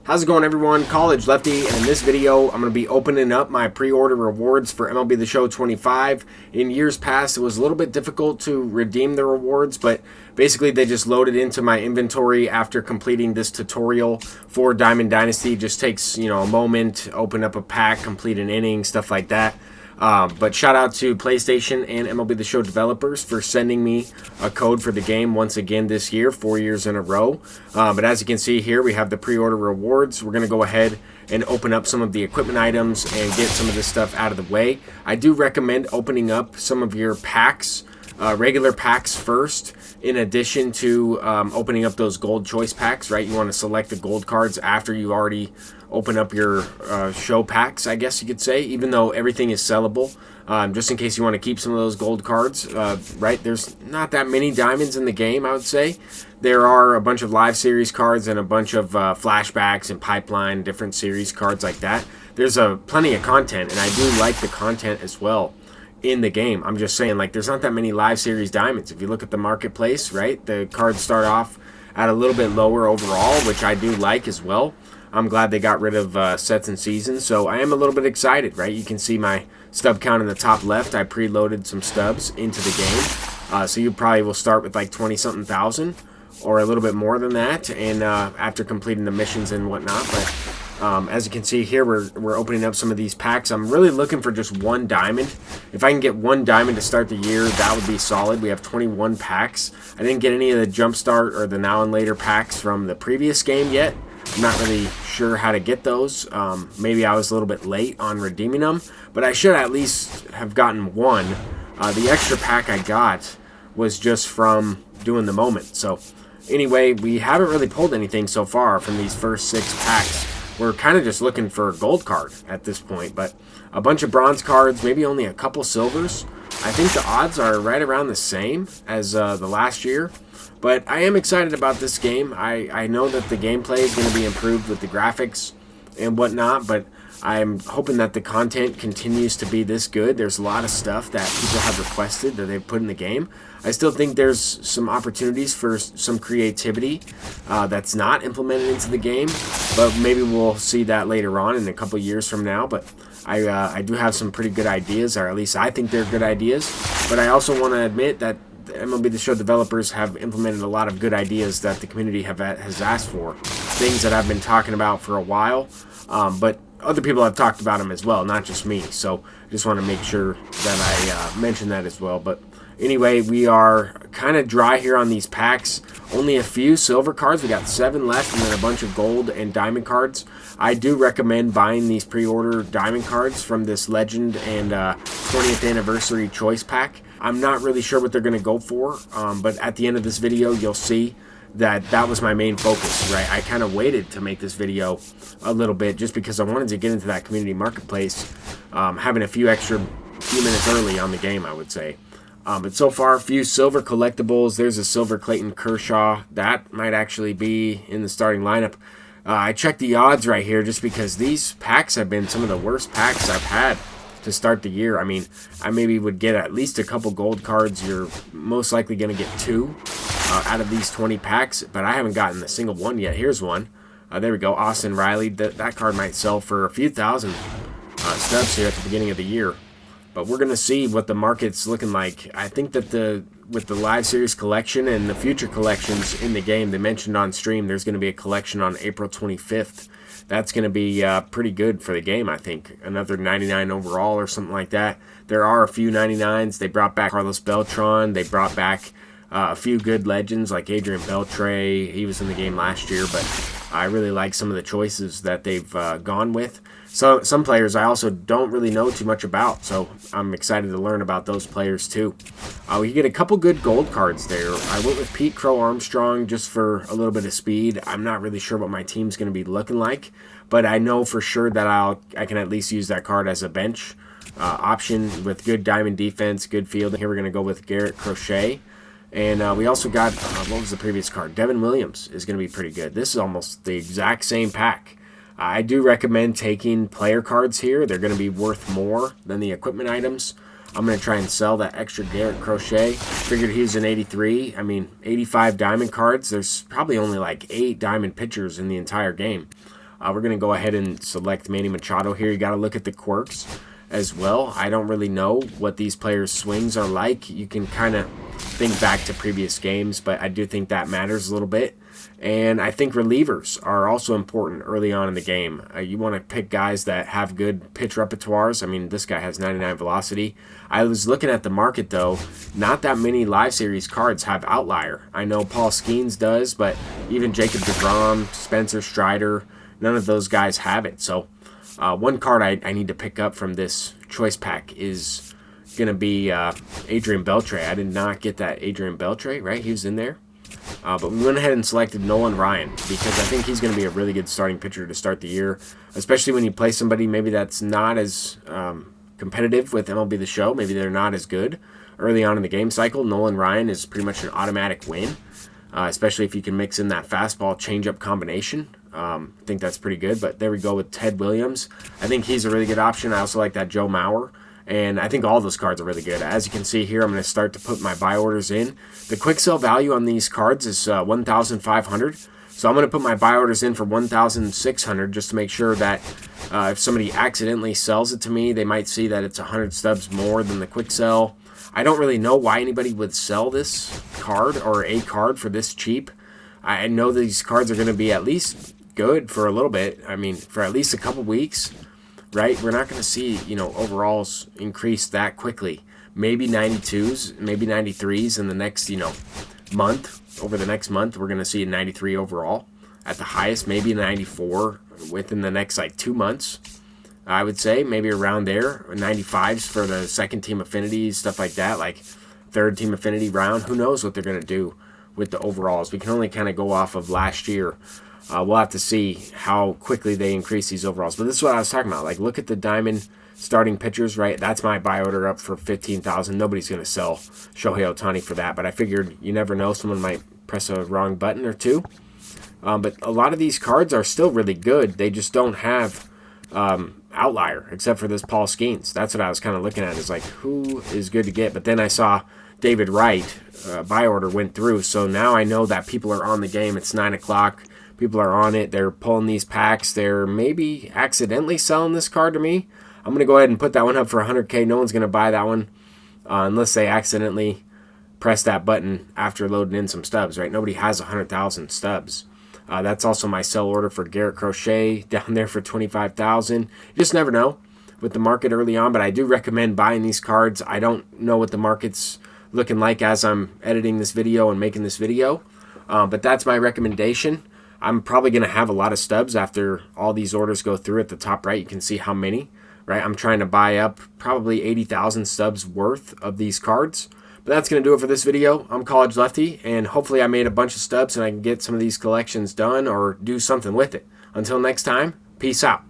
How's it going, everyone? College Lefty, and in this video I'm going to be opening up my pre-order rewards for MLB The Show 25. In years past it was a little bit difficult to redeem the rewards, but basically they just loaded into my inventory after completing this tutorial for Diamond Dynasty. It just takes, a moment, open up a pack, complete an inning, stuff like that. But shout out to PlayStation and MLB The Show developers for sending me a code for the game once again this year, 4 years in a row. But as you can see here, we have the pre-order rewards. We're going to go ahead and open up some of the equipment items and get some of this stuff out of the way. I do recommend opening up some of your packs, regular packs first, in addition to opening up those gold choice packs, right? You want to select the gold cards after you already open up your show packs, I guess you could say, even though everything is sellable, just in case you want to keep some of those gold cards, right? There's not that many diamonds in the game, I would say. There are a bunch of live series cards and a bunch of flashbacks and pipeline, different series cards like that. There's plenty of content, and I do like the content as well in the game. I'm just saying, like, there's not that many live series diamonds. If you look at the marketplace, right, the cards start off at a little bit lower overall, which I do like as well. I'm glad they got rid of sets and seasons, so I am a little bit excited, right? You can see my stub count in the top left. I preloaded some stubs into the game, so you probably will start with like 20-something thousand or a little bit more than that, and after completing the missions and whatnot. But as you can see here, we're opening up some of these packs. I'm really looking for just one diamond. If I can get one diamond to start the year, that would be solid. We have 21 packs. I didn't get any of the Jumpstart or the Now and Later packs from the previous game yet. I'm not really sure how to get those. Maybe I was a little bit late on redeeming them, but I should at least have gotten one. The extra pack I got was just from doing the moment. So anyway, we haven't really pulled anything so far from these first 6 packs. We're kind of just looking for a gold card at this point, but a bunch of bronze cards, maybe only a couple silvers. I think the odds are right around the same as the last year. But I am excited about this game. I know that the gameplay is going to be improved with the graphics and whatnot, but I'm hoping that the content continues to be this good. There's a lot of stuff that people have requested that they've put in the game. I still think there's some opportunities for some creativity that's not implemented into the game, but maybe we'll see that later on in a couple years from now. But I do have some pretty good ideas, or at least I think they're good ideas. But I also want to admit that the MLB The Show developers have implemented a lot of good ideas that the community has asked for, things that I've been talking about for a while, but other people have talked about them as well, not just me. So I just want to make sure that I mention that as well. But anyway, we are kind of dry here on these packs. Only a few silver cards. We got 7 left, and then a bunch of gold and diamond cards. I do recommend buying these pre-order diamond cards from this Legend and 20th Anniversary Choice Pack. I'm not really sure what they're going to go for, but at the end of this video, you'll see that was my main focus, right? I kind of waited to make this video a little bit just because I wanted to get into that community marketplace, having a few minutes early on the game, I would say. But so far, a few silver collectibles. There's a silver Clayton Kershaw. That might actually be in the starting lineup. I checked the odds right here just because these packs have been some of the worst packs I've had to start the year. I mean, I maybe would get at least a couple gold cards. You're most likely going to get 2 out of these 20 packs, but I haven't gotten a single one yet. Here's one. There we go. Austin Riley. That card might sell for a few thousand stubs here at the beginning of the year. But we're going to see what the market's looking like. I think that with the live series collection and the future collections in the game, they mentioned on stream there's going to be a collection on April 25th. That's going to be pretty good for the game, I think. Another 99 overall or something like that. There are a few 99s. They brought back Carlos Beltran. They brought back a few good legends like Adrian Beltre. He was in the game last year, but I really like some of the choices that they've gone with. So some players I also don't really know too much about, so I'm excited to learn about those players too. We get a couple good gold cards there. I went with Pete Crow Armstrong just for a little bit of speed. I'm not really sure what my team's going to be looking like, but I know for sure that I can at least use that card as a bench option with good diamond defense, good field. Here we're going to go with Garrett Crochet. And we also got, what was the previous card? Devin Williams is going to be pretty good. This is almost the exact same pack. I do recommend taking player cards here. They're going to be worth more than the equipment items. I'm going to try and sell that extra Garrett Crochet. Figured he was an 83. I mean, 85 diamond cards. There's probably only like 8 diamond pitchers in the entire game. We're going to go ahead and select Manny Machado here. You got to look at the quirks as well. I don't really know what these players' swings are like. You can kind of think back to previous games, but I do think that matters a little bit. And I think relievers are also important early on in the game. You want to pick guys that have good pitch repertoires. I mean, this guy has 99 velocity. I was looking at the market, though. Not that many live series cards have outlier. I know Paul Skeens does, but even Jacob deGrom, Spencer Strider, none of those guys have it. So one card I need to pick up from this choice pack is going to be Adrian Beltre. I did not get that Adrian Beltre, right? He was in there. But we went ahead and selected Nolan Ryan because I think he's going to be a really good starting pitcher to start the year, especially when you play somebody maybe that's not as competitive with MLB The Show. Maybe they're not as good early on in the game cycle. Nolan Ryan is pretty much an automatic win, especially if you can mix in that fastball changeup combination. I think that's pretty good. But there we go with Ted Williams. I think he's a really good option. I also like that Joe Mauer. And I think all those cards are really good. As you can see here, I'm going to start to put my buy orders in. The quick sell value on these cards is 1,500. So I'm going to put my buy orders in for 1,600 just to make sure that if somebody accidentally sells it to me, they might see that it's 100 stubs more than the quick sell. I don't really know why anybody would sell this card or a card for this cheap. I know these cards are going to be at least good for a little bit. I mean, for at least a couple weeks. Right? We're not going to see, overalls increase that quickly. Maybe 92s, maybe 93s in the next, month. Over the next month, we're going to see a 93 overall. At the highest, maybe a 94 within the next, 2 months. I would say maybe around there. 95s for the second team affinities, stuff like that, like third team affinity round. Who knows what they're going to do with the overalls. We can only kind of go off of last year. We'll have to see how quickly they increase these overalls. But this is what I was talking about. Like, look at the diamond starting pitchers, right? That's my buy order up for $15,000. Nobody's going to sell Shohei Ohtani for that. But I figured you never know. Someone might press a wrong button or two. But a lot of these cards are still really good. They just don't have outlier, except for this Paul Skeens. That's what I was kind of looking at. Is like, who is good to get? But then I saw David Wright. Buy order went through. So now I know that people are on the game. It's 9 o'clock. People are on it. They're pulling these packs. They're maybe accidentally selling this card to me. I'm going to go ahead and put that one up for 100K. No one's going to buy that one unless they accidentally press that button after loading in some stubs, right? Nobody has 100,000 stubs. That's also my sell order for Garrett Crochet down there for 25,000. You just never know with the market early on, but I do recommend buying these cards. I don't know what the market's looking like as I'm editing this video and making this video, but that's my recommendation. I'm probably going to have a lot of stubs after all these orders go through. At the top right, you can see how many, right? I'm trying to buy up probably 80,000 stubs worth of these cards. But that's going to do it for this video. I'm College Lefty, and hopefully I made a bunch of stubs and I can get some of these collections done or do something with it. Until next time, peace out.